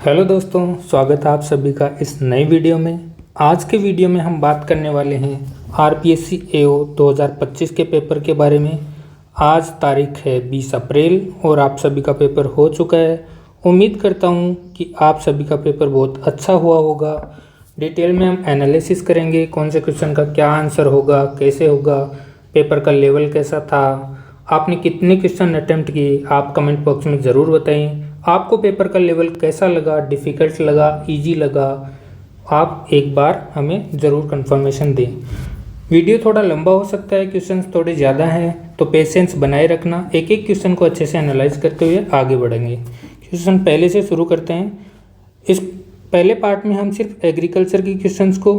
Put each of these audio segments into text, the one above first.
Hello दोस्तों, स्वागत है आप सभी का इस नई वीडियो में। आज के वीडियो में हम बात करने वाले हैं आरपीएससी एओ 2025 के पेपर के बारे में। आज तारीख है 20 अप्रैल और आप सभी का पेपर हो चुका है। उम्मीद करता हूं कि आप सभी का पेपर बहुत अच्छा हुआ होगा। डिटेल में हम एनालिसिस करेंगे, कौन से क्वेश्चन का क्या आंसर होगा, कैसे होगा, पेपर का लेवल कैसा था, आपने कितने क्वेश्चन अटेम्प्ट किए, आप कमेंट बॉक्स में ज़रूर बताएं। आपको पेपर का लेवल कैसा लगा, डिफ़िकल्ट लगा, इजी लगा, आप एक बार हमें ज़रूर कंफर्मेशन दें। वीडियो थोड़ा लंबा हो सकता है, क्वेश्चंस थोड़े ज़्यादा हैं, तो पेशेंस बनाए रखना। एक एक क्वेश्चन को अच्छे से एनालाइज करते हुए आगे बढ़ेंगे। क्वेश्चन पहले से शुरू करते हैं। इस पहले पार्ट में हम सिर्फ एग्रीकल्चर की क्वेश्चंस को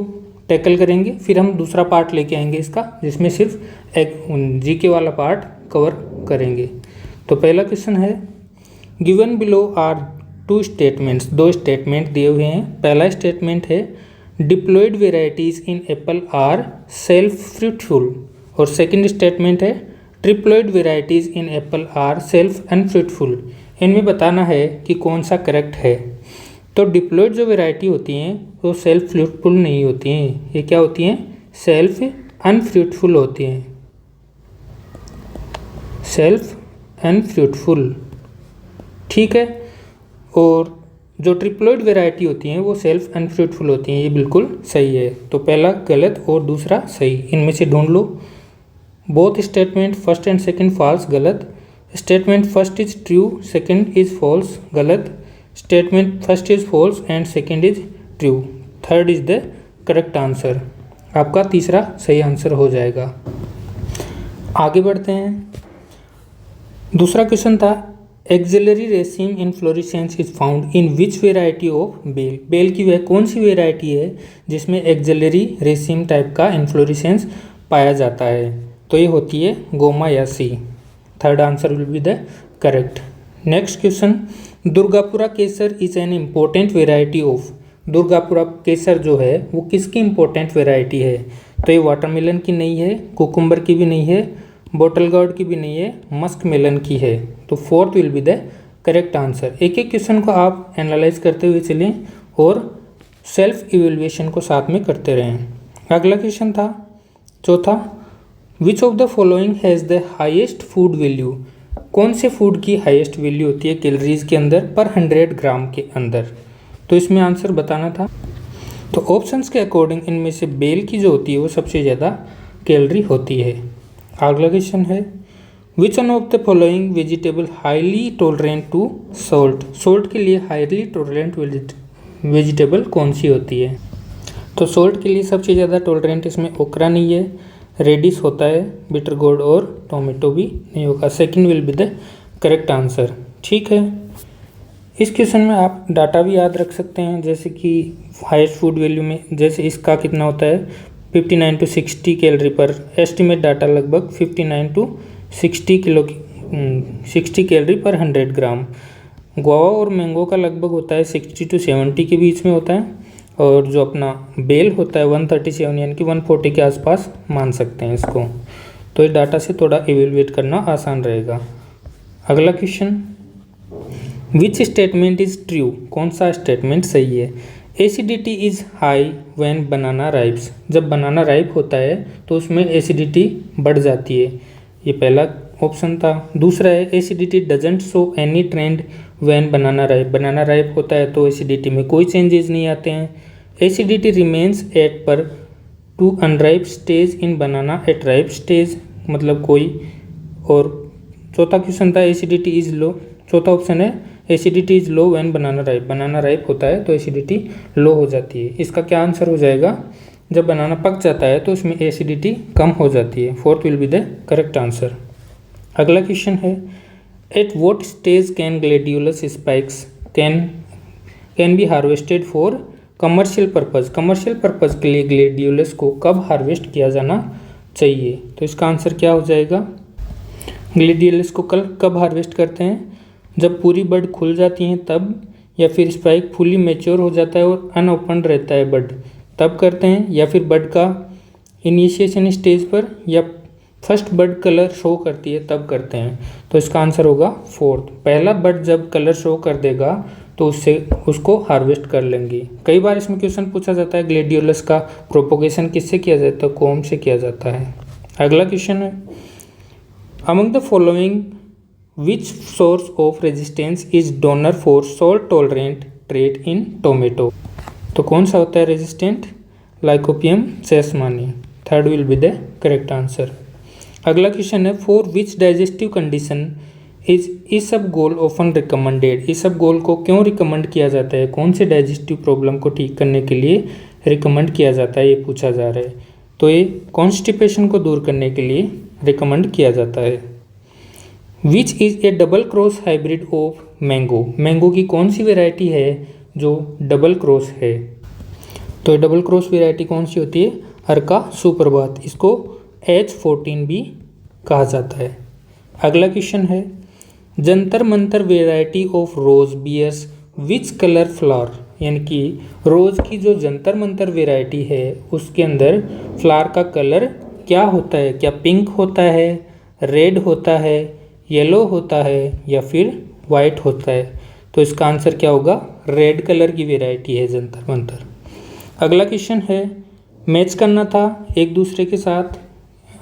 टैकल करेंगे, फिर हम दूसरा पार्ट लेके आएंगे इसका, जिसमें सिर्फ जीके वाला पार्ट कवर करेंगे। तो पहला क्वेश्चन है, given below are two statements. दो स्टेटमेंट दिए हुए हैं। पहला स्टेटमेंट है diploid varieties in apple are self fruitful, और सेकंड स्टेटमेंट है triploid varieties in apple are self unfruitful. इनमें बताना है कि कौन सा करेक्ट है। तो डिप्लॉयड जो वेराइटी होती हैं वो सेल्फ फ्रूटफुल नहीं होती हैं, ये क्या होती हैं, सेल्फ अनफ्रूटफुल होती हैं, सेल्फ अनफ्रूटफुल, ठीक है। और जो ट्रिप्लॉयड वेराइटी होती हैं वो सेल्फ अनफ्रूटफुल होती हैं, ये बिल्कुल सही है। तो पहला गलत और दूसरा सही, इनमें से ढूंढ लो। Both statement first and second false, गलत। Statement first is true, second is false, गलत। Statement first is false and second is true, third is the correct answer. आपका तीसरा सही आंसर हो जाएगा। आगे बढ़ते हैं। दूसरा क्वेश्चन था, axillary raceme inflorescence is found in which variety of bael. Bael की वह कौन सी वेराइटी है जिसमें एक्सिलरी रेसिम टाइप का इनफ्लोरेसेंस पाया जाता है। तो ये होती है Goma Yashi. Third answer will be the correct. Next question, Durgapura Kesar is an important variety of. Durgapura Kesar जो है वो किसकी इम्पोर्टेंट वेराइटी है। तो ये वाटरमेलन की नहीं है, कुकुम्बर की भी नहीं है, बॉटल गार्ड की भी नहीं है, मस्क मेलन की है। तो fourth will be the correct answer. एक एक क्वेश्चन को आप एनालाइज करते हुए चलें और सेल्फ इवेल्युएशन को साथ में करते रहें। अगला क्वेश्चन था चौथा, विच of the following has the highest food value. कौन से फूड की हाईएस्ट वैल्यू होती है कैलोरीज के अंदर पर 100 ग्राम के अंदर। तो इसमें आंसर बताना था। तो ऑप्शंस के अकॉर्डिंग इनमें से बेल की जो होती है वो सबसे ज़्यादा कैलोरी होती है। अगला क्वेश्चन है, which one of the following vegetable highly tolerant to salt. Salt के लिए हाईली टॉलरेंट वेजिटेबल कौन सी होती है। तो सॉल्ट के लिए सबसे ज़्यादा टॉलरेंट इसमें ओकरा नहीं है, रेडिश होता है, बिटर गोर्ड और टोमेटो भी नहीं होगा। Second will be the correct answer, ठीक है। इस क्वेश्चन में आप डाटा भी याद रख सकते हैं, जैसे कि हाईएस्ट फूड वैल्यू में जैसे इसका कितना होता है 59 to 60 कैलोरी पर, एस्टिमेट डाटा लगभग 59 to 60 कैलोरी पर 100 ग्राम। गुआवा और मैंगो का लगभग होता है 60 to 70 के बीच में होता है, और जो अपना बेल होता है 137 यानी कि 140 के आसपास मान सकते हैं इसको। तो इस डाटा से थोड़ा इवेलुएट करना आसान रहेगा। अगला question, which statement is true. कौन सा स्टेटमेंट सही है। एसिडिटी इज़ हाई व्हेन बनाना राइप्स। जब बनाना राइप होता है तो उसमें एसिडिटी बढ़ जाती है, ये पहला ऑप्शन था। दूसरा है, acidity doesn't show any trend when banana ripe. Banana ripe होता है तो एसिडिटी में कोई चेंजेस नहीं आते हैं। Acidity remains at par to unripe stage in banana at ripe stage, मतलब कोई। और चौथा क्वेश्चन था, एसिडिटी इज लो। चौथा ऑप्शन है, acidity is low when banana ripe. Banana ripe होता है तो एसिडिटी लो हो जाती है। इसका क्या आंसर हो जाएगा, जब बनाना पक जाता है तो उसमें एसिडिटी कम हो जाती है। Fourth will be the correct answer. अगला क्वेश्चन है, at what stage can gladiolus spikes can be harvested for commercial purpose. Commercial purpose के लिए ग्लेडियोलस को कब हार्वेस्ट किया जाना चाहिए। तो इसका आंसर क्या हो जाएगा, ग्लेडियोलस को कब हार्वेस्ट करते हैं, जब पूरी बड खुल जाती हैं तब, या फिर स्पाइक फुली मैच्योर हो जाता है और अनओपन रहता है बड, तब करते हैं, या फिर बड का इनिशिएशन स्टेज पर, या फर्स्ट बड कलर शो करती है तब करते हैं, तो इसका आंसर होगा फोर्थ। पहला बड जब कलर शो कर देगा तो उसको हार्वेस्ट कर लेंगे। कई बार इसमें क्वेश्चन पूछा जाता है ग्लेडियोलस का प्रोपोगेशन किससे किया जाता है, कोम से किया जाता है। अगला क्वेश्चन है, among the following which source of resistance is donor for salt tolerant trait in tomato. तो कौन सा होता है resistant, Lycopersicon cheesmaniae, third will be the correct answer. अगला क्वेश्चन है, for which digestive condition is isabgol often recommended. Isabgol को क्यों recommend किया जाता है, कौन से डाइजेस्टिव प्रॉब्लम को ठीक करने के लिए रिकमेंड किया जाता है, ये पूछा जा रहा है। तो ये कॉन्स्टिपेशन को दूर करने के लिए रिकमेंड किया जाता है। Which is A double cross hybrid of mango. Mango की कौन सी वेराइटी है जो डबल क्रॉस है, तो डबल क्रॉस वेराइटी कौन सी होती है, अर्का सुप्रभात, इसको H14 भी कहा जाता है। अगला क्वेश्चन है, Jantar Mantar variety of rose bears which colour flower. यानी कि रोज की जो जंतर मंतर वेराइटी है उसके अंदर फ्लावर का कलर क्या होता है, क्या पिंक होता है, रेड होता है, येलो होता है या फिर वाइट होता है। तो इसका आंसर क्या होगा, रेड कलर की वेराइटी है जंतर मंतर। अगला क्वेश्चन है, मैच करना था एक दूसरे के साथ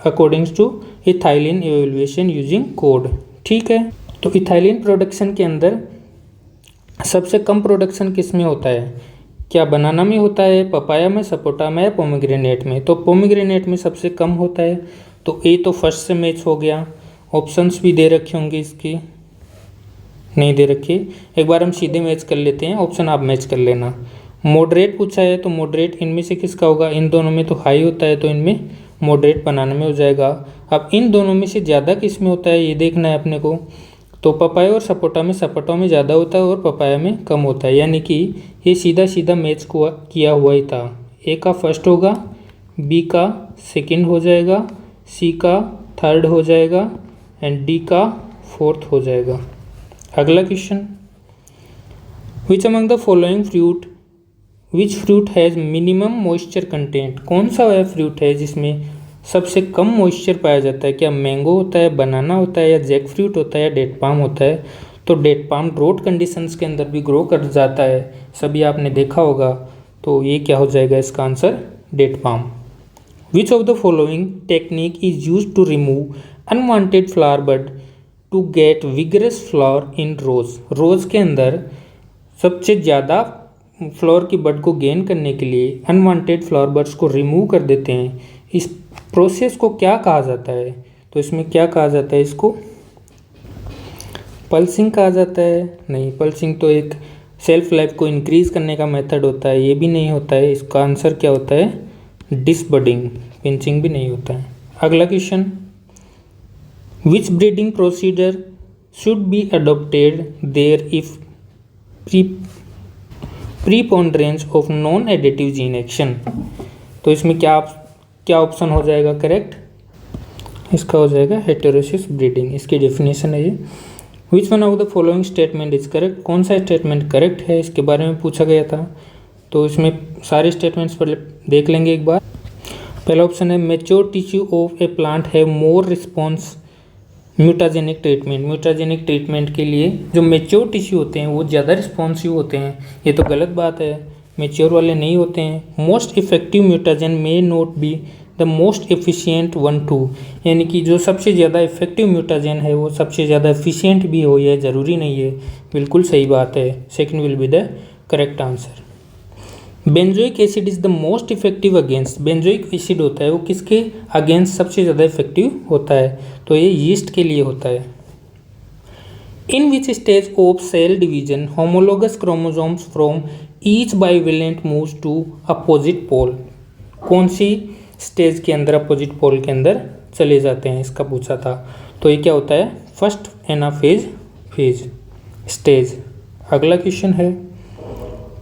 accordings to ethylene evaluation using code. ठीक है, तो इथाइलिन प्रोडक्शन के अंदर सबसे कम प्रोडक्शन किस में होता है, क्या बनाना में होता है, पपाया में, सपोटा में या पोमेग्रेनेट में। तो पोमेग्रेनेट में सबसे कम होता है, तो ए तो फर्स्ट से मैच हो गया। ऑप्शंस भी दे रखे होंगे, इसकी नहीं दे रखे, एक बार हम सीधे मैच कर लेते हैं, ऑप्शन आप मैच कर लेना। मॉडरेट पूछा है, तो मॉडरेट इनमें से किसका होगा, इन दोनों में तो हाई होता है, तो इनमें मॉडरेट बनाने में हो जाएगा। अब इन दोनों में से ज़्यादा किस में होता है ये देखना है अपने को। तो पपाया और सपोटा में, सपोटा में ज़्यादा होता है और पपाया में कम होता है, यानी कि ये सीधा सीधा मैच किया हुआ ही था। ए का फर्स्ट होगा, बी का सेकंड हो जाएगा, सी का थर्ड हो जाएगा एंड डी का फोर्थ हो जाएगा। अगला question, which among the following fruit which fruit has minimum moisture content. कौन सा वह फ्रूट है जिसमें सबसे कम मॉइस्चर पाया जाता है, क्या मैंगो होता है, बनाना होता है या जैक फ्रूट होता है या डेट पाम होता है। तो डेट पाम ड्रोट कंडीशंस के अंदर भी ग्रो कर जाता है, सभी आपने देखा होगा। तो ये क्या हो जाएगा इसका answer, date palm. Which of the following technique is use to remove unwanted flower bud to get vigorous flower in rose. Rose के अंदर सबसे ज़्यादा फ्लावर की बड को गेन करने के लिए अनवांटेड फ्लावर बड्स को रिमूव कर देते हैं। इस प्रोसेस को क्या कहा जाता है, तो इसमें क्या कहा जाता है, इसको पल्सिंग कहा जाता है। नहीं, पल्सिंग तो एक सेल्फ लाइफ को इंक्रीज करने का मेथड होता है, ये भी नहीं होता है। इसका आंसर क्या होता है, डिसबडिंग, पिंचिंग भी नहीं होता है। अगला question, which breeding procedure should be adopted there if preponderance of non additive gene action. तो इसमें क्या ऑप्शन हो जाएगा करेक्ट, इसका हो जाएगा हेटेरोसिस ब्रीडिंग, इसकी डेफिनेशन है ये। विच one of the following statement is correct, कौन सा स्टेटमेंट करेक्ट है, इसके बारे में पूछा गया था। तो इसमें सारे स्टेटमेंट्स पर देख लेंगे एक बार। पहला ऑप्शन है, mature tissue of A plant have more response mutagenic treatment. Mutagenic treatment के लिए जो मेच्योर टिश्यू होते हैं वो ज़्यादा रिस्पॉन्सिव होते हैं, ये तो गलत बात है, मेच्योर वाले नहीं होते हैं। Most effective mutagen may not be the most efficient one two, यानी कि जो सबसे ज़्यादा इफेक्टिव म्यूटाजन है वो सबसे ज़्यादा एफिशिएंट भी हो, यह ज़रूरी नहीं है। बिल्कुल सही बात है, second will be the correct answer. Benzoic acid is the most effective against, benzoic acid होता है वो किसके अगेंस्ट सबसे ज़्यादा इफेक्टिव होता है, तो ये यीस्ट के लिए होता है। In which stage of cell division homologous chromosomes from each bivalent moves to opposite pole. कौन सी स्टेज के अंदर अपोजिट पोल के अंदर चले जाते हैं, इसका पूछा था। तो ये क्या होता है, फर्स्ट एनाफेज फेज स्टेज। अगला क्वेश्चन है,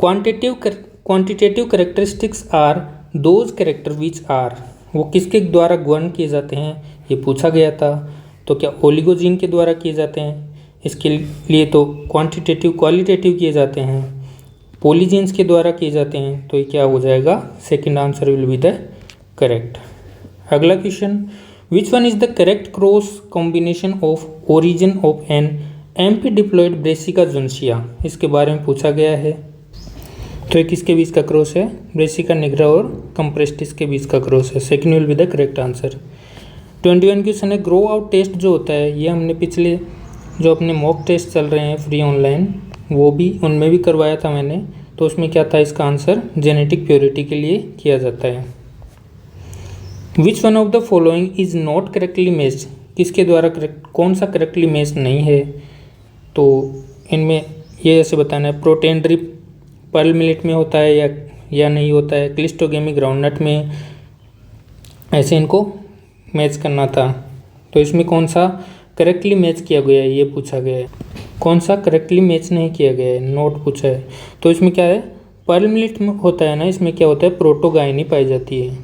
quantitative characteristics are those character which are, वो किसके द्वारा गुण किए जाते हैं, ये पूछा गया था। तो क्या ओलिगोजीन के द्वारा किए जाते हैं, इसके लिए तो क्वांटिटेटिव क्वालिटेटिव किए जाते हैं। पॉलीजीन्स के द्वारा किए जाते हैं, तो ये क्या हो जाएगा, second answer will be the correct. अगला question, which one is the correct cross combination of origin of an amphidiploid Brassica juncea, इसके बारे में पूछा गया है। तो ये किसके बीच का क्रॉस है? ब्रेसिका निग्रा और कंप्रेस्टिस के बीच का क्रॉस है। Second will be the correct answer. 21 question है, ग्रो आउट टेस्ट जो होता है ये हमने पिछले जो अपने मॉक टेस्ट चल रहे हैं फ्री ऑनलाइन वो भी उनमें भी करवाया था मैंने। तो उसमें क्या था, इसका आंसर जेनेटिक प्योरिटी के लिए किया जाता है। Which one of the following is not correctly matched, किसके द्वारा कौन सा करेक्टली मैच नहीं है? तो इनमें ये ऐसे बताना है, प्रोटीन ड्रिप पर्ल मिलेट में होता है या नहीं होता है, क्लिस्टोगेमी ग्राउंडनट में, ऐसे इनको मैच करना था। तो इसमें कौन सा करेक्टली मैच किया गया है ये पूछा गया है, कौन सा करेक्टली मैच नहीं किया गया है, नोट पूछा है। तो इसमें क्या है, पर्ल मिलेट में होता है ना, इसमें क्या होता है, प्रोटोगाइनी पाई जाती है।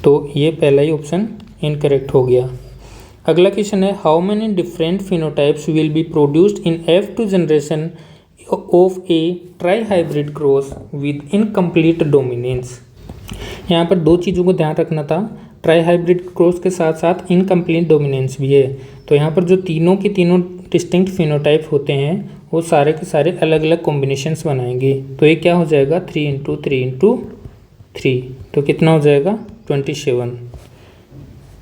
तो ये पहला ही ऑप्शन इनकरेक्ट हो गया। अगला क्वेश्चन है, how many different phenotypes will be produced in F2 generation of A try hybrid cross with incomplete dominance. यहाँ पर दो चीज़ों को ध्यान रखना था, ट्राई हाइब्रिड क्रॉस के साथ साथ इनकम्प्लीट डोमिनेंस भी है। तो यहाँ पर जो तीनों के तीनों डिस्टिंक्ट फिनोटाइप होते हैं वो सारे के सारे अलग अलग कॉम्बिनेशंस बनाएंगे। तो ये क्या हो जाएगा, 3×3×3, तो कितना हो जाएगा, 27।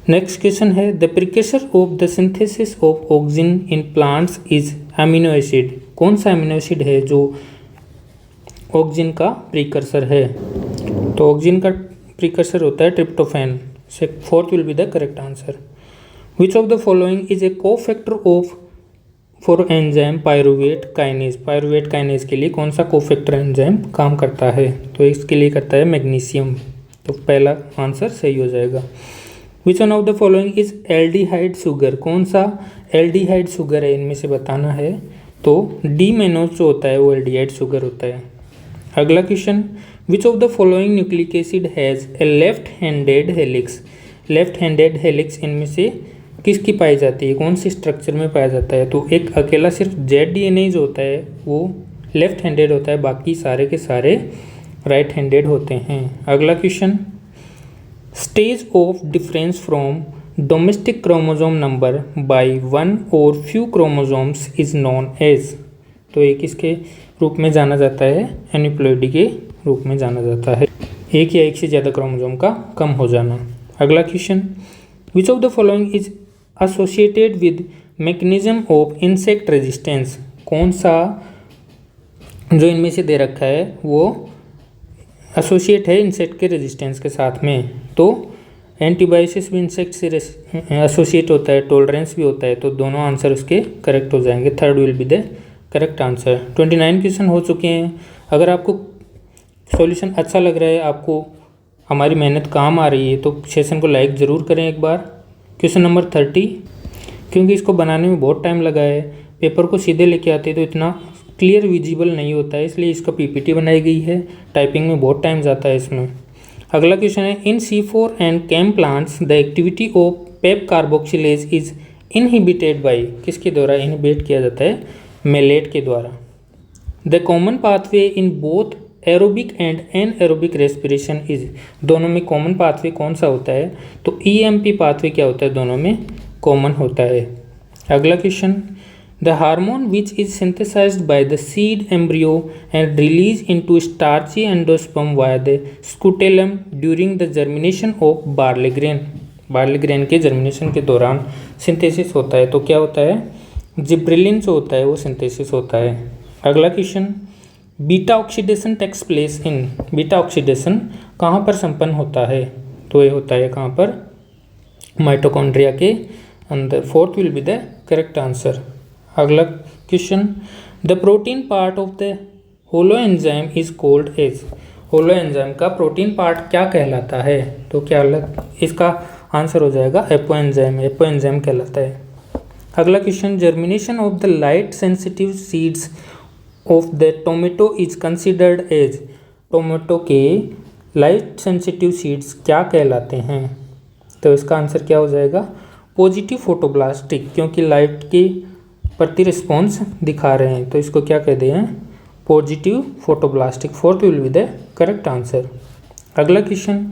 नेक्स्ट क्वेश्चन है, the precursor of the synthesis of auxin in plants is amino acid. कौन सा अमीनो एसिड है जो ऑक्सिन का प्रिकर्सर है? तो ऑक्सिन का प्रिकर्सर होता है tryptophan. Fourth will be the correct answer. Which of the following is a cofactor of for enzyme pyruvate kinase. Pyruvate kinase के लिए कौन सा कोफैक्टर एंजाइम काम करता है? तो इसके लिए करता है मैग्नीशियम। तो पहला आंसर सही हो जाएगा। विच one of the following is aldehyde sugar. कौन सा एल्डिहाइड शुगर है इनमें से बताना है। तो डी मेनोज जो होता है वो एल्डिहाइड शुगर होता है। अगला question, which of the following nucleic acid has a left handed helix. Left handed helix इनमें से किसकी पाई जाती है, कौन सी स्ट्रक्चर में पाया जाता है? तो एक अकेला सिर्फ ZDNA जो होता है वो लेफ्ट हैंडेड होता है, बाकी सारे के सारे राइट हैंडेड होते हैं। अगला question, stage of difference from domestic chromosome number by one और few chromosomes is known as. तो ये किसके रूप में जाना जाता है? एनिप्लॉइडी के रूप में जाना जाता है, एक या एक से ज़्यादा क्रोमोसोम का कम हो जाना। अगला question, which of the following is associated with mechanism of insect resistance. कौन सा जो इनमें से दे रखा है वो एसोसिएट है इंसेक्ट के रेजिस्टेंस के साथ में? तो एंटीबायोसिस भी इंसेक्ट से एसोसिएट होता है, टॉलरेंस भी होता है, तो दोनों आंसर उसके करेक्ट हो जाएंगे। Third will be the correct answer. 29 question हो चुके हैं। अगर आपको सॉल्यूशन अच्छा लग रहा है, आपको हमारी मेहनत काम आ रही है, तो सेशन को लाइक ज़रूर करें एक बार। क्वेश्चन नंबर 30, क्योंकि इसको बनाने में बहुत टाइम लगा है, पेपर को सीधे लेके आते तो इतना क्लियर विजिबल नहीं होता है, इसलिए इसका PPT बनाई गई है। टाइपिंग में बहुत टाइम जाता है इसमें। अगला क्वेश्चन है, in C4 and CAM plants the activity of PEP carboxylase is inhibited by. किसके द्वारा इनहिबिट किया जाता है? मेलेट के द्वारा। The common pathway in both aerobic and anaerobic respiration is. दोनों में कॉमन पाथवे कौन सा होता है? तो EMP पाथवे क्या होता है? दोनों में कॉमन होता है। अगला question, the hormone which is synthesized by the seed embryo and release into starchy endosperm via the scutellum during the germination of barley grain. Barley grain के जर्मिनेशन के दौरान सिंथेसिस होता है, तो क्या होता है? जिब्रेलिन जो होता है वो सिंथेसिस होता है। अगला question, beta oxidation takes place in. Beta oxidation कहाँ पर संपन्न होता है? तो ये होता है कहाँ पर? माइटोकॉन्ड्रिया के अंदर। Fourth will be the correct answer. अगला question, the protein part of the holoenzyme is called as. Holoenzyme का प्रोटीन पार्ट क्या कहलाता है? तो क्या इसका आंसर हो जाएगा एपो एंजाइम। एपो एंजाइम कहलाता है। अगला question, germination of the light sensitive seeds of the tomato is considered as. Tomato के लाइट सेंसिटिव सीड्स क्या कहलाते हैं? तो इसका आंसर क्या हो जाएगा? पॉजिटिव फोटोब्लास्टिक, क्योंकि लाइट के प्रति रिस्पॉन्स दिखा रहे हैं, तो इसको क्या कहते हैं? Positive photoblastic. Fourth will be the correct answer. अगला question,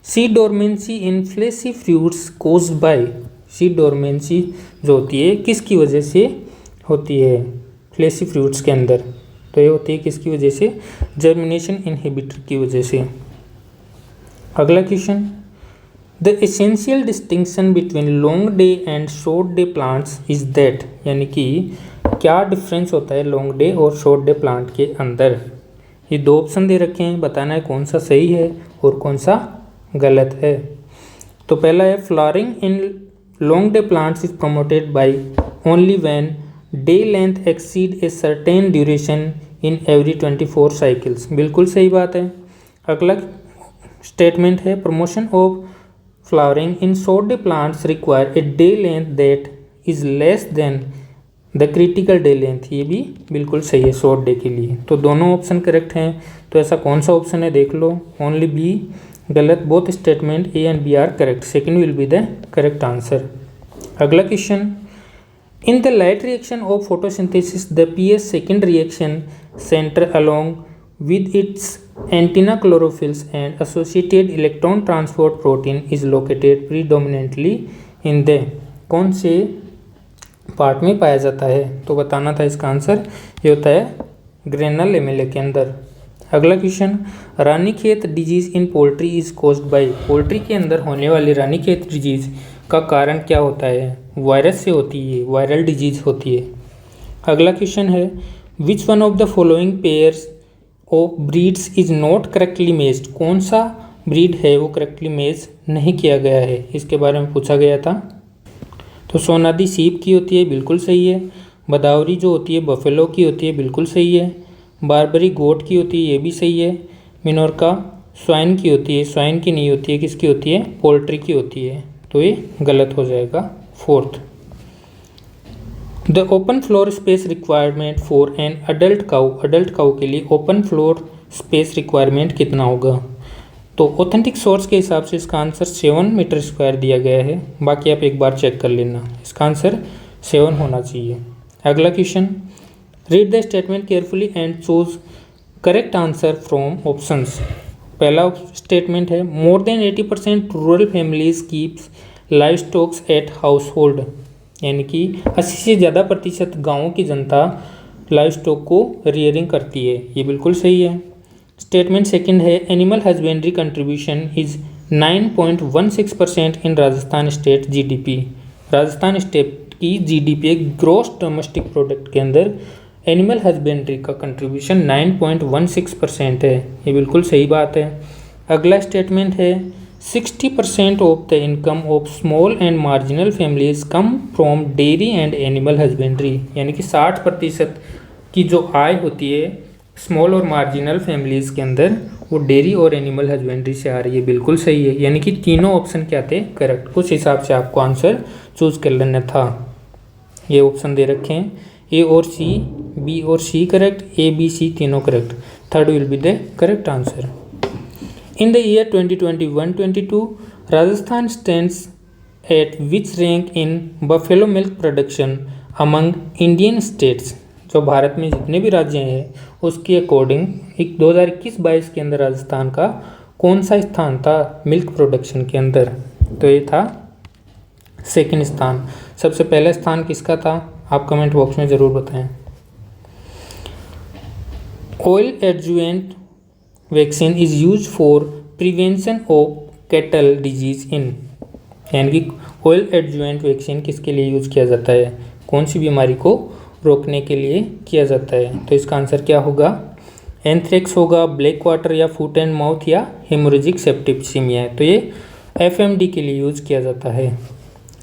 seed dormancy in fleshy fruits caused by, seed dormancy जो होती है किसकी वजह से होती है फ्लेशी फ्रूट्स के अंदर, तो ये होती है किसकी वजह से, जर्मिनेशन इनहिबिटर की वजह से। अगला question, the essential distinction between long day and short day plants is that, यानी कि क्या डिफरेंस होता है लॉन्ग डे और शॉर्ट डे प्लांट के अंदर। ये दो ऑप्शन दे रखे हैं, बताना है कौन सा सही है और कौन सा गलत है। तो पहला है flowering in long day plants is promoted by only when day length exceed a certain duration in every 24 cycles, बिल्कुल सही बात है। अगला स्टेटमेंट है promotion of flowering in short day plants require a day length that is less than the critical day length, ये भी बिल्कुल सही है शॉर्ट डे के लिए। तो दोनों ऑप्शन करेक्ट हैं, तो ऐसा कौन सा ऑप्शन है देख लो, ओनली बी गलत, both statement A and B are correct, second will be the correct answer. अगला question, in the light reaction of photosynthesis the PS second reaction centre along with its antenna chlorophylls and associated electron transport protein is located predominantly in the, कौन से part में पाया जाता है, तो बताना था इसका आंसर, ये होता है ग्रेनल लेमेले के अंदर। अगला question, Ranikhet disease in poultry is caused by, poultry के अंदर होने वाली रानीखेत डिजीज का कारण क्या होता है, वायरस से होती है, वायरल डिजीज होती है। अगला क्वेश्चन है, which one of the following pairs of breeds is not correctly matched, कौन सा ब्रीड है वो करेक्टली मेज नहीं किया गया है, इसके बारे में पूछा गया था। तो सोनादी सीप की होती है, बिल्कुल सही है। बदावरी जो होती है बफेलो की होती है, बिल्कुल सही है। बारबरी गोट की होती है, ये भी सही है। मिनोरका स्वाइन की होती है, स्वाइन की नहीं होती है, किसकी होती है, पोल्ट्री की होती है, तो ये गलत हो जाएगा fourth. The open floor space requirement for an adult cow के लिए ओपन फ्लोर स्पेस रिक्वायरमेंट कितना होगा, तो ऑथेंटिक सोर्स के हिसाब से इसका आंसर 7 मीटर स्क्वायर दिया गया है, बाकी आप एक बार चेक कर लेना, इसका आंसर 7 होना चाहिए। अगला question, read the statement carefully and choose correct answer from options. पहला स्टेटमेंट है, more than 80% rural families keeps live stocks eight house hold, यानी कि 80 से ज़्यादा प्रतिशत गाँवों की जनता लाइव स्टॉक को रियरिंग करती है, ये बिल्कुल सही है। स्टेटमेंट सेकंड है, animal husbandry contribution is 9.16% in Rajasthan state GDP, Rajasthan state की जीडीपी ग्रॉस डोमेस्टिक प्रोडक्ट के अंदर एनिमल हस्बेंड्री का कंट्रीब्यूशन 9.16% है, ये बिल्कुल सही बात है। अगला स्टेटमेंट है, 60% of the income of small and marginal families come from dairy and animal husbandry, यानी कि 60% की जो आय होती है स्मॉल और मार्जिनल फैमिलीज के अंदर वो डेयरी और एनिमल हस्बेंड्री से आ रही है, बिल्कुल सही है। यानी कि तीनों ऑप्शन क्या थे, करेक्ट, उस हिसाब से आपको आंसर चूज कर लेना था। ये ऑप्शन दे रखे हैं, ए और सी, बी और C correct, A B C तीनों correct, third will be the correct answer. In the year 2021-22, Rajasthan stands at which rank in buffalo milk production among Indian states? जो भारत में जितने भी राज्य हैं उसके अकॉर्डिंग 2021-22 के अंदर राजस्थान का कौन सा स्थान था मिल्क प्रोडक्शन के अंदर, तो ये था सेकंड स्थान। सबसे पहला स्थान किसका था, आप कमेंट बॉक्स में ज़रूर बताएं। Oil adjuvant vaccine is use for prevention of cattle disease in, यानी कि ऑयल एडजुवेंट वैक्सीन किसके लिए यूज किया जाता है, कौन सी बीमारी को रोकने के लिए किया जाता है, तो इसका आंसर क्या होगा, एंथ्रेक्स होगा, ब्लैक वाटर या फुट एंड माउथ या हेमोरेजिक सेप्टिसिमिया है, तो ये एफएमडी के लिए यूज किया जाता है।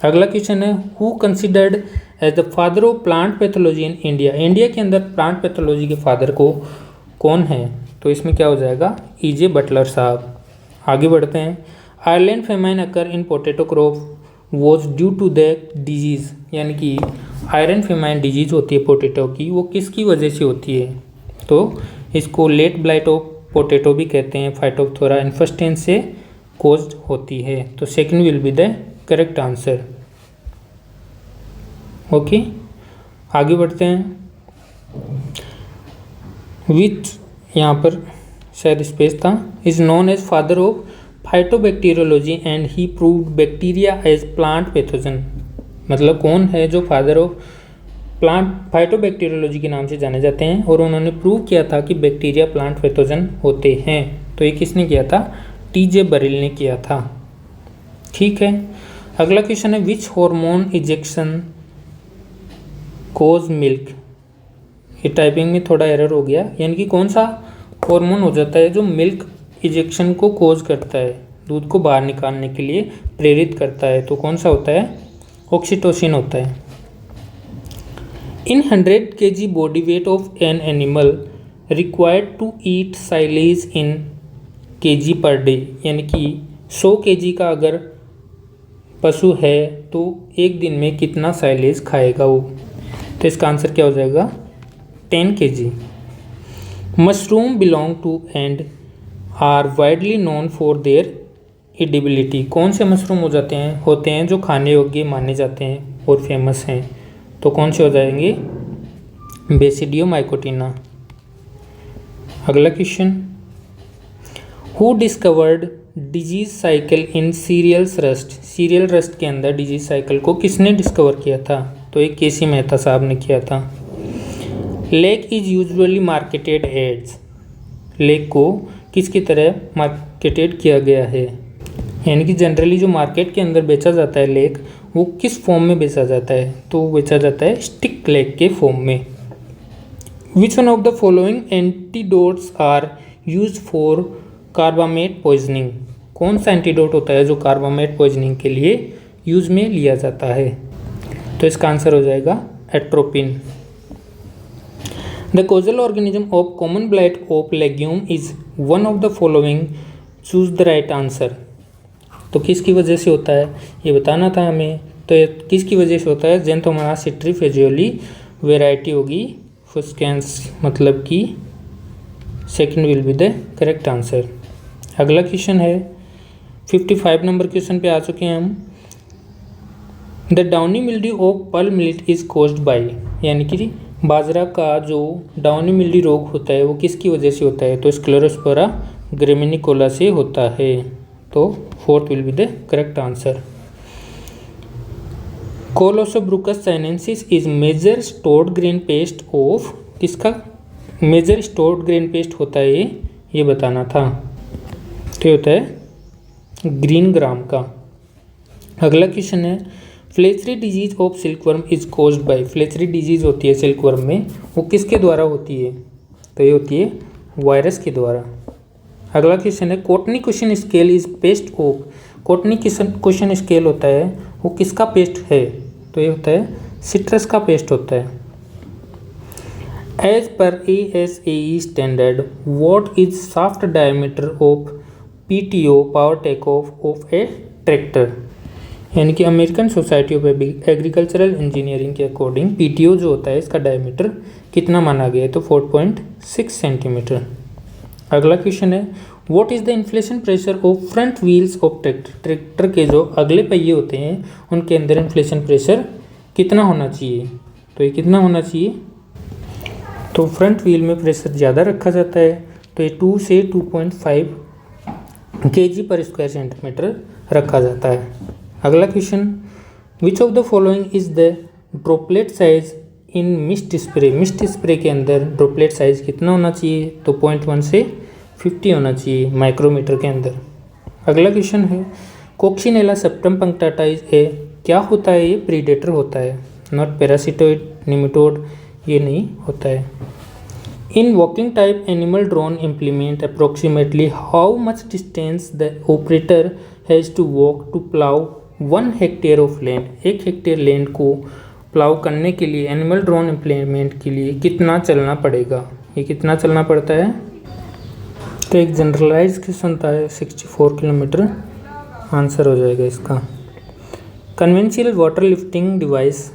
अगला क्वेश्चन है, who considered as the father of plant pathology in India, India के अंदर प्लांट पैथोलॉजी के फादर को कौन है, तो इसमें क्या हो जाएगा, ईजे बटलर साहब। आगे बढ़ते हैं, Ireland famine occur in potato crop was due to the disease, यानी कि आयरन फेमाइन डिजीज़ होती है पोटैटो की, वो किसकी वजह से होती है, तो इसको लेट ब्लाइट ऑफ पोटैटो भी कहते हैं, फाइटोप्थोरा इन्फेस्टेंस से कोज्ड होती है, तो second will be the correct answer. Okay, आगे बढ़ते हैं, विच यहाँ पर शायद स्पेस था, is known as father of phytobacteriology and he proved bacteria as plant pathogen. मतलब कौन है जो फादर ऑफ प्लांट फाइटोबैक्टीरियोलॉजी के नाम से जाने जाते हैं और उन्होंने प्रूव किया था कि बैक्टीरिया प्लांट पैथोजन होते हैं। तो ये किसने किया था? टीजे बरिल ने किया था। ठीक है, अगला क्वेश्चन है which hormone injection cause milk. ये टाइपिंग में थोड़ा एरर हो गया, यानी कि कौन सा हार्मोन हो जाता है जो मिल्क इंजेक्शन को कोज करता है, दूध को बाहर निकालने के लिए प्रेरित करता है। तो कौन सा होता है? ऑक्सीटोसिन होता है। In 100 kg body weight of an animal required to eat silage in kg per day, यानी कि 100 kg का अगर पशु है तो एक दिन में कितना साइलेज खाएगा वो? तो इसका आंसर क्या हो जाएगा? 10 kg। Mushroom belong to and are widely known for their edibility. कौन से मशरूम होते हैं जो खाने योग्य माने जाते हैं और फेमस हैं? तो कौन से हो जाएंगे? बेसिडियोमाइकोटिना। अगला question, who discovered disease cycle in cereals rust. Cereal rust के अंदर डिजीज साइकिल को किसने डिस्कवर किया था? तो एक केसी मेहता साहब ने किया था। Lac is usually marketed as. Lac को किसकी तरह मार्केटेड किया गया है? यानी कि जनरली जो मार्केट के अंदर बेचा जाता है लेक, वो किस फॉर्म में बेचा जाता है? तो वो बेचा जाता है स्टिक लेक के फॉर्म में। Which one of the following antidotes are use for carbamate poisoning. कौन सा एंटीडोट होता है जो कार्बामेट पॉइजनिंग के लिए यूज में लिया जाता है? तो इसका आंसर हो जाएगा atropine. The causal organism of common blight of legume is one of the following, choose the right answer. तो किसकी वजह से होता है ये बताना था हमें। तो ये किसकी वजह से होता है? ज़ेंथोमोनास सिट्रीफेजियोली वेराइटी होगी फुस्केंस, मतलब कि second will be the correct answer. अगला क्वेश्चन है 55 नंबर क्वेश्चन पे आ चुके हैं हम। द डाउनी मिल्ड्यू ऑफ पल मिलेट इज कॉज्ड बाय, यानी कि बाजरा का जो डाउनी मिल्ड्यू रोग होता है वो किसकी वजह से होता है? तो स्क्लेरोस्पोरा ग्रेमिनिकोला से होता है। तो fourth will be the correct answer. Callosobruchus chinensis is major stored grain pest of, किसका मेजर स्टोर्ड ग्रेन पेस्ट होता है ये बताना था। तो ये होता है ग्रीन ग्राम का। अगला क्वेश्चन है फ्लेचरी disease of silkworm is caused by. फ्लेचरी disease होती है सिल्कवर्म में, वो किसके द्वारा होती है? तो ये होती है वायरस के द्वारा। अगला क्वेश्चन है cottony cushion scale is pest of. Cottony cushion scale होता है वो किसका पेस्ट है? तो ये होता है सिट्रस का पेस्ट होता है। As per ASAE standard what is shaft diameter of PTO power take off a tractor. यानी कि American society of agricultural engineering के अकॉर्डिंग PTO जो होता है इसका डायमीटर कितना माना गया है? तो 4.6 सेंटीमीटर। अगला क्वेश्चन है what is the inflation pressure of front wheels of tractor. Tractor के जो अगले पहिए होते हैं उनके अंदर इन्फ्लेशन प्रेशर कितना होना चाहिए? तो ये कितना होना चाहिए? तो फ्रंट व्हील में प्रेशर ज़्यादा रखा जाता है, तो ये 2 से 2.5 kg पर स्क्वायर सेंटीमीटर रखा जाता है। अगला question which of the following is the droplet size in mist spray. Mist spray के अंदर ड्रॉपलेट साइज कितना होना चाहिए? तो 0.1 से 50 होना चाहिए माइक्रोमीटर के अंदर। अगला क्वेश्चन है कोक्सिनेला सेप्टम पंक्टाटाइज ए क्या होता है? ये प्रीडेटर होता है, नॉट पैरासिटोइड निमेटोड, ये नहीं होता है। In walking type animal drawn implement approximately how much distance the operator has to walk to plough 1 hectare of land. 1 hectare land को प्लाउ करने के लिए एनिमल ड्रोन इम्प्लीमेंट के लिए कितना चलना पड़ेगा? ये कितना चलना पड़ता है? तो एक जनरलाइज क्वेश्चन था 64 किलोमीटर आंसर हो जाएगा इसका। Conventional water lifting device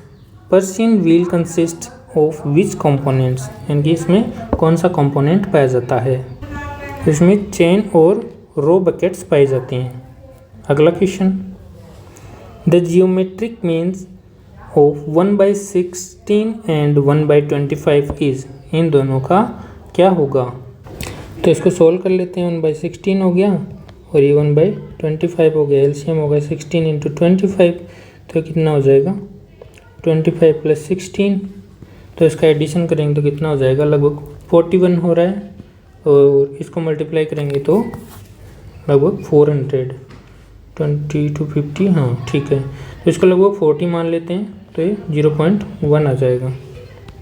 Persian wheel consist of which components. यानी कि इसमें कौन सा कंपोनेंट पाया जाता है? इसमें चेन और रो बकेट्स पाई जाती हैं। अगला question the geometric means of 1/16 and 1/25 is. इन दोनों का क्या होगा? तो इसको सोल्व कर लेते हैं। 1/16 हो गया और ये 1/25 हो गया। एलसीएम होगा 16 इंटू 25, तो कितना हो जाएगा 25 + 16। तो इसका एडिशन करेंगे तो कितना हो जाएगा, लगभग 41 हो रहा है, और इसको मल्टीप्लाई करेंगे तो लगभग 400, 20 to 50, हाँ ठीक है। तो इसको लगभग 40 मान लेते हैं, तो ये 0.1 आ जाएगा।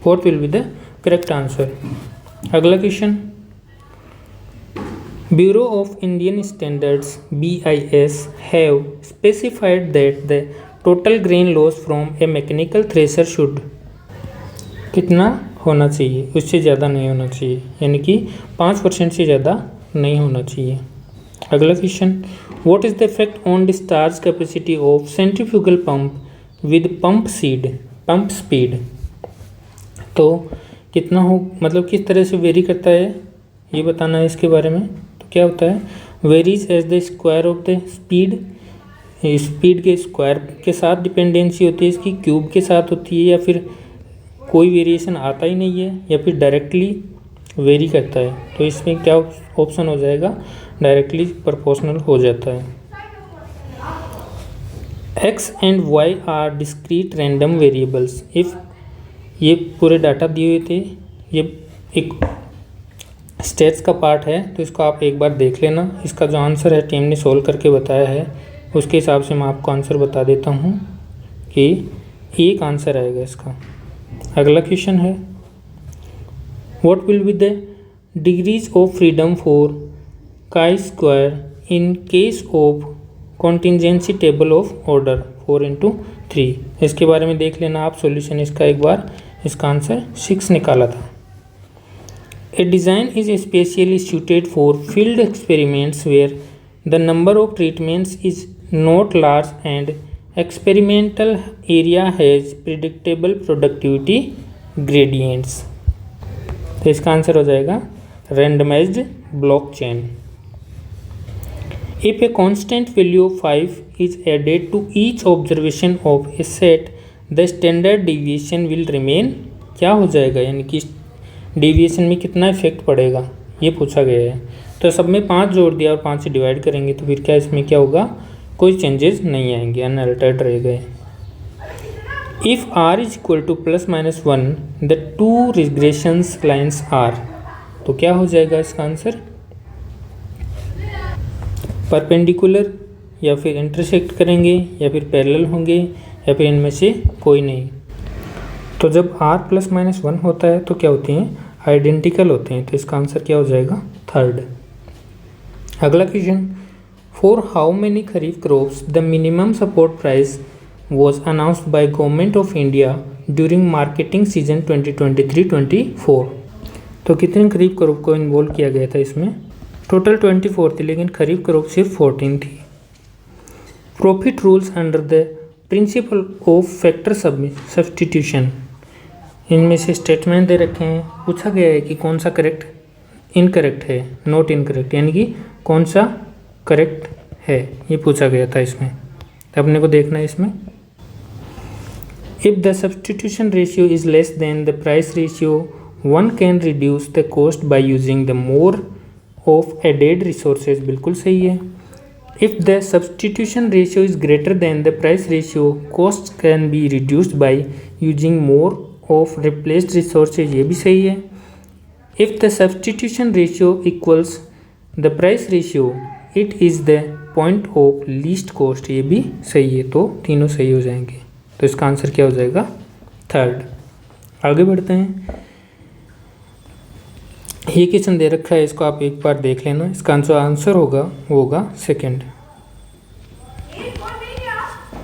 4 will be the correct answer. अगला question, bureau of Indian Standards BIS have specified that the total grain loss from a mechanical thresher should, कितना होना चाहिए, उससे ज़्यादा नहीं होना चाहिए, यानी कि 5% से ज़्यादा नहीं होना चाहिए। अगला question, what is the effect on discharge capacity of centrifugal pump with pump speed, तो कितना हो, मतलब किस तरह से वेरी करता है ये बताना है इसके बारे में। तो क्या होता है, varies as the square of the speed, speed के स्क्वायर के साथ डिपेंडेंसी होती है इसकी, क्यूब के साथ होती है, या फिर कोई वेरिएशन आता ही नहीं है, या फिर डायरेक्टली वेरी करता है। तो इसमें क्या ऑप्शन हो जाएगा, डायरेक्टली प्रोपोर्शनल हो जाता है। X and Y are discrete random variables if, ये पूरे डाटा दिए हुए थे, ये एक स्टेट्स का पार्ट है, तो इसको आप एक बार देख लेना। इसका जो आंसर है टीम ने सोल्व करके बताया है, उसके हिसाब से मैं आपको आंसर बता देता हूँ कि एक आंसर आएगा इसका। अगला क्वेश्चन है, what will be the degrees of freedom for chi square in case of contingency table of order 4×3। इसके बारे में देख लेना आप सॉल्यूशन इसका एक बार। इसका आंसर 6 निकाला था। A design is specially suited for field experiments where the number of treatments is not large and experimental area has predictable productivity gradients. तो इसका आंसर हो जाएगा randomised blockchain. If a constant value of 5 is added to each observation of a set, the standard deviation will remain, क्या हो जाएगा, यानी कि deviation में कितना इफेक्ट पड़ेगा, ये पूछा गया है। तो सब में 5 जोड़ दिया और 5 से डिवाइड करेंगे, तो फिर क्या इसमें क्या होगा, कोई चेंजेस नहीं आएंगे, अनअल्टर्ड रह गए। If r is equal to ±1 the two regressions lines are, तो क्या हो जाएगा इसका आंसर, परपेंडिकुलर, या फिर इंटरसेक्ट करेंगे, या फिर पैरेलल होंगे, या फिर इनमें से कोई नहीं। तो जब r ±1 होता है तो क्या होती हैं, आइडेंटिकल होते हैं। तो इसका आंसर क्या हो जाएगा, 3rd। अगला question, for how many kharif crops the minimum support price was announced by government of India during marketing season 2023-24। तो कितने खरीफ क्रॉप को इन्वॉल्व किया गया था इसमें, टोटल 24 थी, लेकिन खरीफ क्रॉप सिर्फ 14 थी। Profit rules under the principle of factor substitution, इनमें से स्टेटमेंट दे रखे हैं, पूछा गया है कि कौन सा करेक्ट इनकरेक्ट है, नॉट इनकरेक्ट, यानी कि कौन सा करेक्ट है, ये पूछा गया था इसमें। तो अपने को देखना है इसमें, if the substitution ratio is less than the price ratio, one can reduce the cost by using the more of added resources, बिल्कुल सही है। If the substitution ratio is greater than the price ratio, cost can be reduced by using more of replaced resources, ये भी सही है। If the substitution ratio equals the price ratio, it is the point of least cost, ये भी सही है। तो तीनों सही हो जाएंगे। तो इसका आंसर क्या हो जाएगा, 3rd। आगे बढ़ते हैं, ये क्वेश्चन दे रखा है, इसको आप एक बार देख लेना। इसका जो आंसर होगा वो होगा 2nd,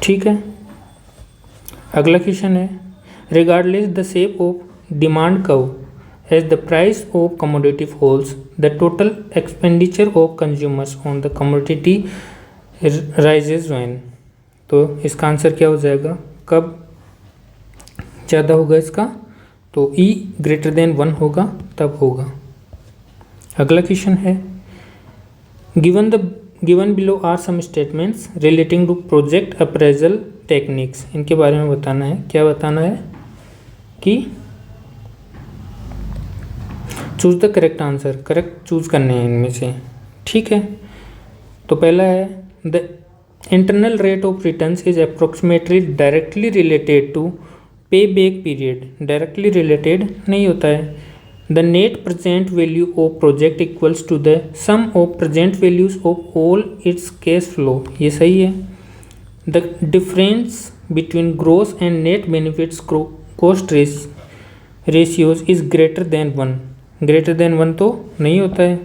ठीक है। अगला क्वेश्चन है, regardless the shape of demand curve as the price of commodity falls, the total expenditure of consumers on the commodity rises when। तो इसका आंसर क्या हो जाएगा, कब ज़्यादा होगा इसका, तो E ग्रेटर देन 1 होगा तब होगा। अगला क्वेश्चन है, given below are some statements relating to project appraisal techniques, इनके बारे में बताना है। क्या बताना है कि choose the correct answer, correct choose करने हैं इनमें से, ठीक है। तो पहला है the internal rate of returns is approximately directly related to pay back period, directly related नहीं होता है। The net present value of project equals to the sum of present values of all its cash flow, ये सही है। The difference between gross and net benefits cost ratios is greater than 1, greater than 1 तो नहीं होता है,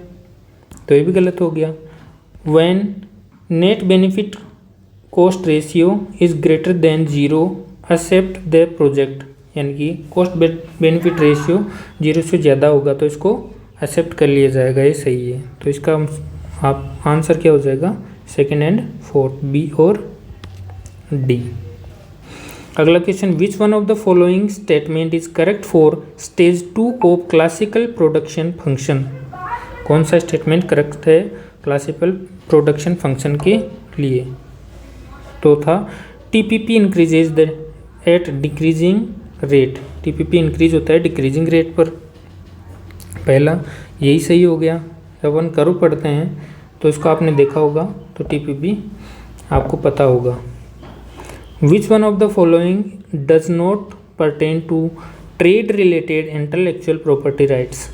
तो ये भी गलत हो गया। When net benefit cost ratio is greater than 0 except the project, यानी कि कॉस्ट बेनिफिट रेशियो 0 से ज़्यादा होगा तो इसको एक्सेप्ट कर लिया जाएगा, ये सही है। तो इसका आप आंसर क्या हो जाएगा, सेकंड एंड फोर्थ, बी और डी। अगला question, which one of the following statement is correct for stage 2 of classical production function, कौन सा स्टेटमेंट करेक्ट है क्लासिकल प्रोडक्शन फंक्शन के लिए। तो था TPP increases the at decreasing rate, TPP increase होता है डिक्रीजिंग रेट पर, पहला यही सही हो गया। जब अपन कर्व पढ़ते हैं तो इसको आपने देखा होगा, तो टीपीपी आपको पता होगा। Which one of the following does not pertain to trade related intellectual property rights,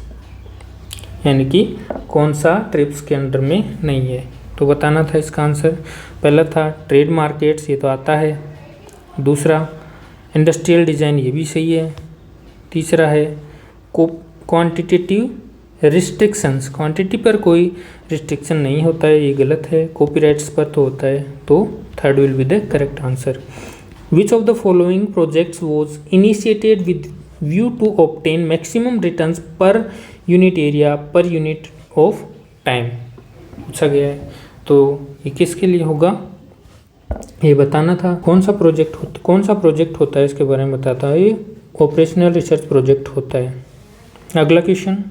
यानी कि कौन सा ट्रिप्स के अंडर में नहीं है, तो बताना था इसका आंसर। पहला था ट्रेड मार्केट्स, ये तो आता है। दूसरा इंडस्ट्रियल डिज़ाइन, ये भी सही है। तीसरा है क्वांटिटेटिव रिस्ट्रिक्शंस, क्वांटिटी पर कोई रिस्ट्रिक्शन नहीं होता है, ये गलत है। कॉपीराइट्स पर तो होता है, तो third will be the correct answer. Which of the following projects was initiated with view to obtain maximum returns per unit area per unit of time पूछा गया है, तो ये किसके लिए होगा, ये बताना था। कौन सा प्रोजेक्ट होता है इसके बारे में बताता है, ये ऑपरेशनल रिसर्च प्रोजेक्ट होता है। अगला question,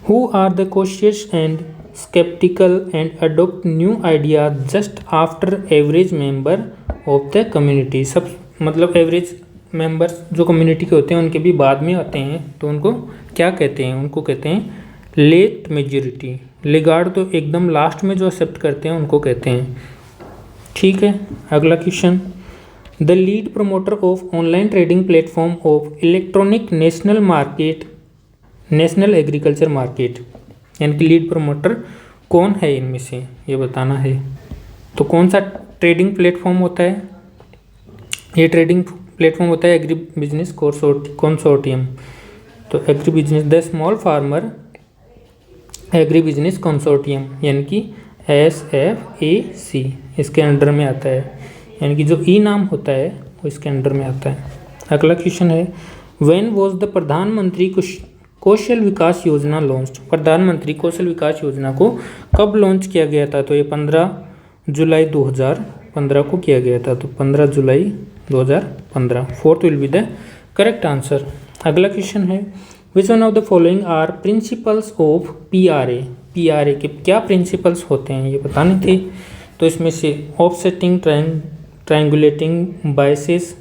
who are the cautious and sceptical and adopt new idea just after average member of the community, सब मतलब एवरेज मेंबर्स जो कम्युनिटी के होते हैं उनके भी बाद में आते हैं, तो उनको क्या कहते हैं, उनको कहते हैं लेट मेजॉरिटी। लेगार्ड तो एकदम लास्ट में जो एक्सेप्ट करते हैं उनको कहते हैं, ठीक है। अगला question, the lead promoter of online trading platform of electronic national agriculture market, यानी कि लीड प्रमोटर कौन है इनमें से, ये बताना है। तो कौन सा ट्रेडिंग प्लेटफॉर्म होता है, ये ट्रेडिंग प्लेटफॉर्म होता है एग्री बिजनेस कंसोर्टियम, तो agri business the small farmer agri business consortium, यानी कि SFAC इसके अंडर में आता है, यानी कि जो ई नाम होता है वो इसके अंडर में आता है। अगला क्वेश्चन है, व्हेन वाज द प्रधानमंत्री कौशल विकास योजना लॉन्च्ड, प्रधानमंत्री कौशल विकास योजना को कब लॉन्च किया गया था, तो ये 15 जुलाई 2015 को किया गया था, तो 15 जुलाई 2015, fourth will be the correct answer. अगला क्वेश्चन है, which one of the following are principles of PRA, PRA के क्या प्रिंसिपल्स होते हैं ये बताने थे, तो इसमें से ऑफसेटिंग ट्रायंगुलेटिंग बायसेस,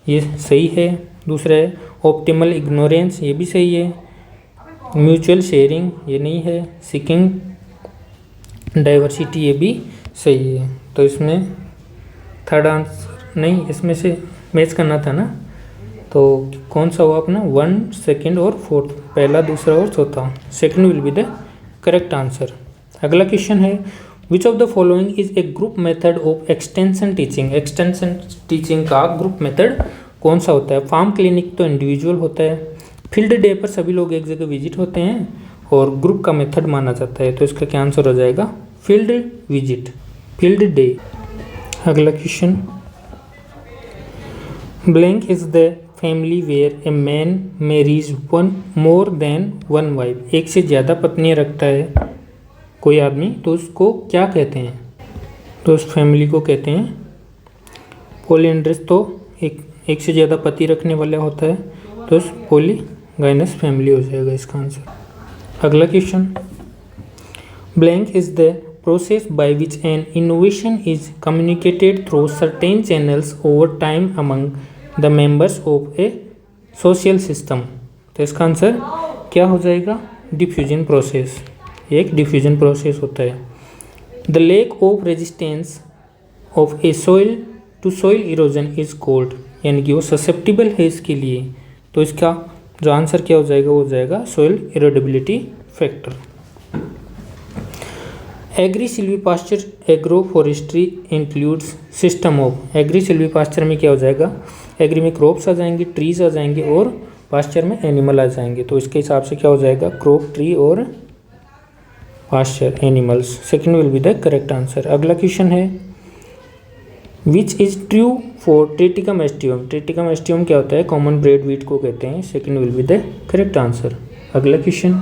ये सही है। दूसरा है ऑप्टिमल इग्नोरेंस, ये भी सही है। म्यूचुअल शेयरिंग, ये नहीं है। सीकिंग डाइवर्सिटी, ये भी सही है। तो इसमें थर्ड आंसर नहीं, इसमें से मैच करना था ना, तो कौन सा हुआ अपना 1, सेकेंड और फोर्थ, पहला दूसरा और चौथा, second will be the correct answer. अगला क्वेश्चन है, विच of the following is a group method of extension teaching, extension teaching का ग्रुप मेथड कौन सा होता है। फार्म क्लिनिक तो इंडिविजुअल होता है, फील्ड डे पर सभी लोग एक जगह विजिट होते हैं और ग्रुप का मेथड माना जाता है, तो इसका क्या आंसर हो जाएगा, फील्ड विजिट, फील्ड डे। अगला question, blank is the family where a man marries more than one wife, एक से ज़्यादा पत्नियाँ रखता है कोई आदमी, तो उसको क्या कहते हैं, तो उस फैमिली को कहते हैं पॉलीएंड्रस, तो एक से ज़्यादा पति रखने वाला होता है, तो पॉलीगाइनस फैमिली हो जाएगा इसका आंसर। अगला question, blank is the process by which an innovation is communicated through certain channels over time among the members of a social system, तो इसका आंसर क्या हो जाएगा, डिफ्यूजन प्रोसेस, एक डिफ्यूजन प्रोसेस होता है। The lack of resistance of a soil to soil erosion is called, यानी कि वो ससेप्टिबल है इसके लिए, तो इसका जो आंसर क्या हो जाएगा, वो हो जाएगा soil erodibility factor. Agri silvipasture agroforestry includes system of, agri silvipasture में क्या हो जाएगा, एग्री में क्रॉप्स आ जाएंगे, ट्रीज आ जाएंगे और पास्चर में एनिमल आ जाएंगे, तो इसके हिसाब से क्या हो जाएगा, क्रॉप, ट्री और pasture animals. Second will be the correct answer. अगला क्वेश्चन है which is true for Triticum aestivum, Triticum aestivum क्या होता है, कॉमन ब्रेड व्हीट को कहते हैं। Second will be the correct answer. अगला question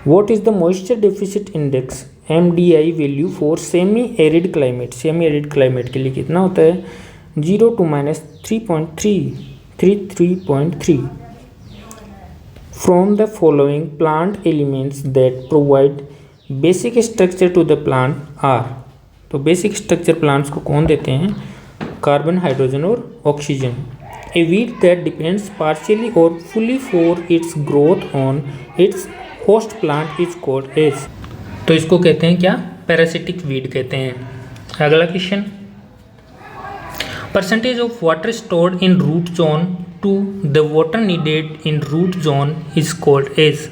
what is the moisture deficit index MDI value for semi arid climate, semi arid climate के लिए कितना होता है, 0 to -3.3 from the following plant elements that provide basic structure to the plant are, तो basic structure plants को कौन देते हैं, कार्बन, हाइड्रोजन और oxygen. A weed that depends partially और fully for its growth on its host plant is called as, तो इसको कहते हैं क्या, पैरासिटिक वीड कहते हैं। अगला question percentage of water stored in root zone to the water needed in root zone is called as,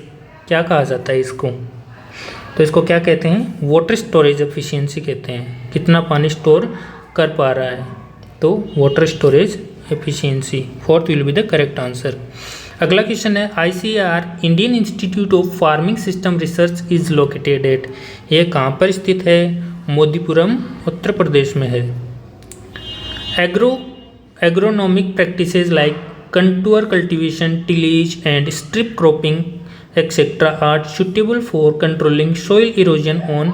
क्या कहा जाता है इसको, तो इसको क्या कहते हैं, वाटर स्टोरेज एफिशिएंसी कहते हैं, कितना पानी स्टोर कर पा रहा है, तो water storage efficiency. Fourth will be the correct answer. अगला क्वेश्चन है ICAR Indian institute of farming system research is located at, ये कहाँ पर स्थित है, मोदीपुरम उत्तर प्रदेश में है। Agronomic practices like contour cultivation, tillage and strip cropping etcetera are suitable for controlling soil erosion on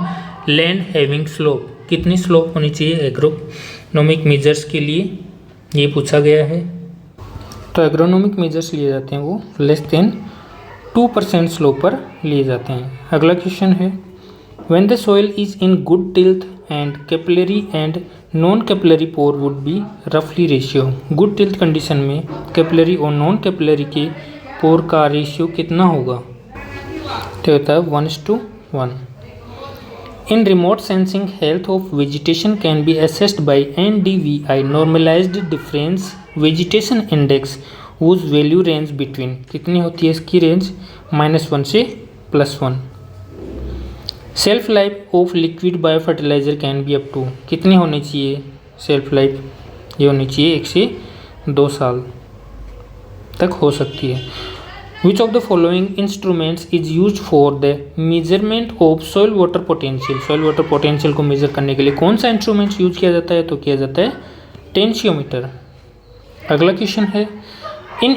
land having slope, कितनी slope होनी चाहिए एग्रोनॉमिक मेजर्स के लिए, ये पूछा गया है। तो एग्रोनॉमिक मेजर्स लिए जाते हैं वो लेस देन 2% स्लोप पर लिए जाते हैं। अगला क्वेश्चन है when the soil is in good tilth and capillary and non capillary pore would be रफली रेशियो, गुड टिल्थ कंडीशन में कैपिलरी और नॉन कैपिलरी के पोर का रेशियो कितना होगा, तो होता है 1:1। In remote sensing, health of vegetation can be assessed by NDVI, normalized difference vegetation index, whose value range between, कितनी होती है इसकी रेंज, -1 से +1। Shelf life of liquid bio fertilizer can be up to, कितनी होनी चाहिए सेल्फ लाइफ, ये होनी चाहिए 1 से 2 साल तक हो सकती है। Which of the following instruments is used for the measurement of soil water potential, soil water potential को मेजर करने के लिए कौन सा इंस्ट्रूमेंट यूज किया जाता है, तो किया जाता है टेंशियोमीटर। अगला क्वेश्चन है in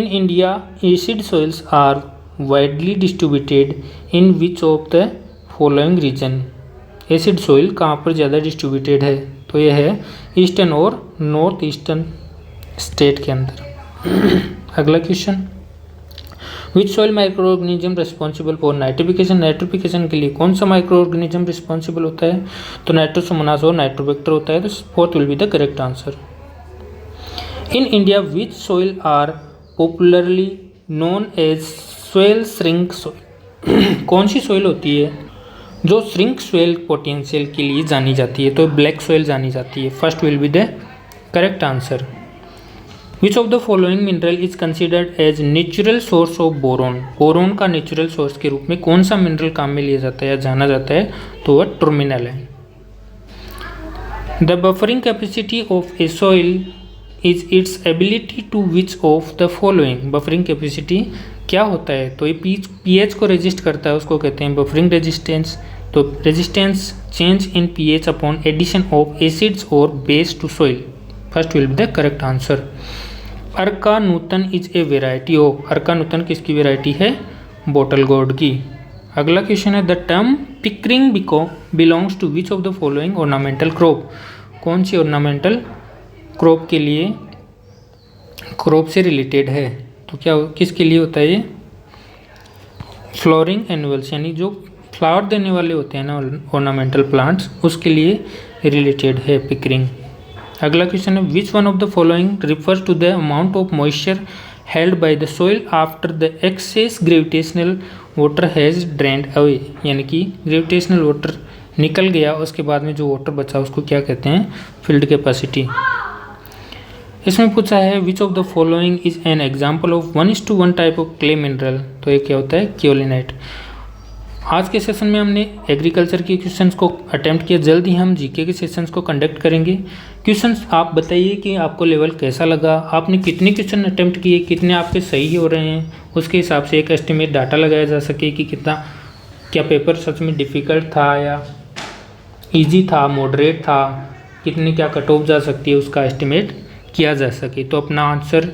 India acid soils are widely distributed in which of the following region, acid soil कहाँ पर ज़्यादा डिस्ट्रीब्यूटेड है, तो यह है ईस्टर्न और नॉर्थ ईस्टर्न स्टेट के अंदर। अगला question which soil micro organism responsible for nitrification, nitrification के लिए कौन सा माइक्रो ऑर्गेनिज्म रिस्पॉन्सिबल होता है, तो नाइट्रोसोमोनास और नाइट्रोबैक्टर होता है, तो fourth will be the correct answer. In India which soil are popularly known as soil shrink soil, कौन सी सॉइल होती है जो श्रिंक सॉइल पोटेंशियल के लिए जानी जाती है, तो ब्लैक सॉइल जानी जाती है। First will be the correct answer. Which of the following mineral is considered as natural source of boron, boron का नेचुरल सोर्स के रूप में कौन सा मिनरल काम में लिया जाता है या जाना जाता है, तो वह टर्मिनल है। The buffering capacity of a soil is its ability to which of the following, buffering capacity क्या होता है, तो ये pH को रेजिस्ट करता है, उसको कहते हैं बफरिंग रेजिस्टेंस। तो resistance change in pH upon addition of acids और base to soil, first will be the correct answer. Arka Nutan is a variety of, Arka Nutan किसकी वेराइटी है, बॉटल गोर्ड की। अगला क्वेश्चन है the term picking belongs to which of the following ornamental crop, कौन सी ornamental crop के लिए, क्रॉप से रिलेटेड है, तो क्या किसके लिए होता है ये, फ्लोरिंग एनुअल्स, यानी जो फ्लावर देने वाले होते हैं ना ऑर्नामेंटल प्लांट्स, उसके लिए रिलेटेड है पिकरिंग। अगला क्वेश्चन है which one of the following refers to the amount of moisture held by the soil after the excess gravitational water has drained away, यानी कि ग्रेविटेशनल वाटर निकल गया उसके बाद में जो वाटर बचा उसको क्या कहते हैं, फील्ड कैपेसिटी। इसमें पूछा है विच of the following is an example of 1:1 type of clay mineral, तो ये क्या होता है, क्योलिनाइट। आज के सेशन में हमने एग्रीकल्चर के क्वेश्चंस को अटेम्प्ट किया, जल्द ही हम जीके के सेशंस को कंडक्ट करेंगे। क्वेश्चंस आप बताइए कि आपको लेवल कैसा लगा, आपने कितने क्वेश्चन अटेम्प्ट किए, कितने आपके सही हो रहे हैं, उसके हिसाब से एक एस्टिमेट डाटा लगाया जा सके कि कितना, क्या पेपर सच में डिफ़िकल्ट था या ईजी था, मॉडरेट था, कितने क्या कट ऑफ जा सकती है उसका एस्टिमेट किया जा सके। तो अपना आंसर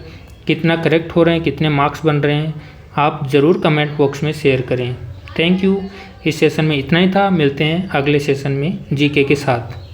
कितना करेक्ट हो रहे हैं, कितने मार्क्स बन रहे हैं, आप ज़रूर कमेंट बॉक्स में शेयर करें। Thank you. इस सेशन में इतना ही था, मिलते हैं अगले सेशन में जीके के साथ।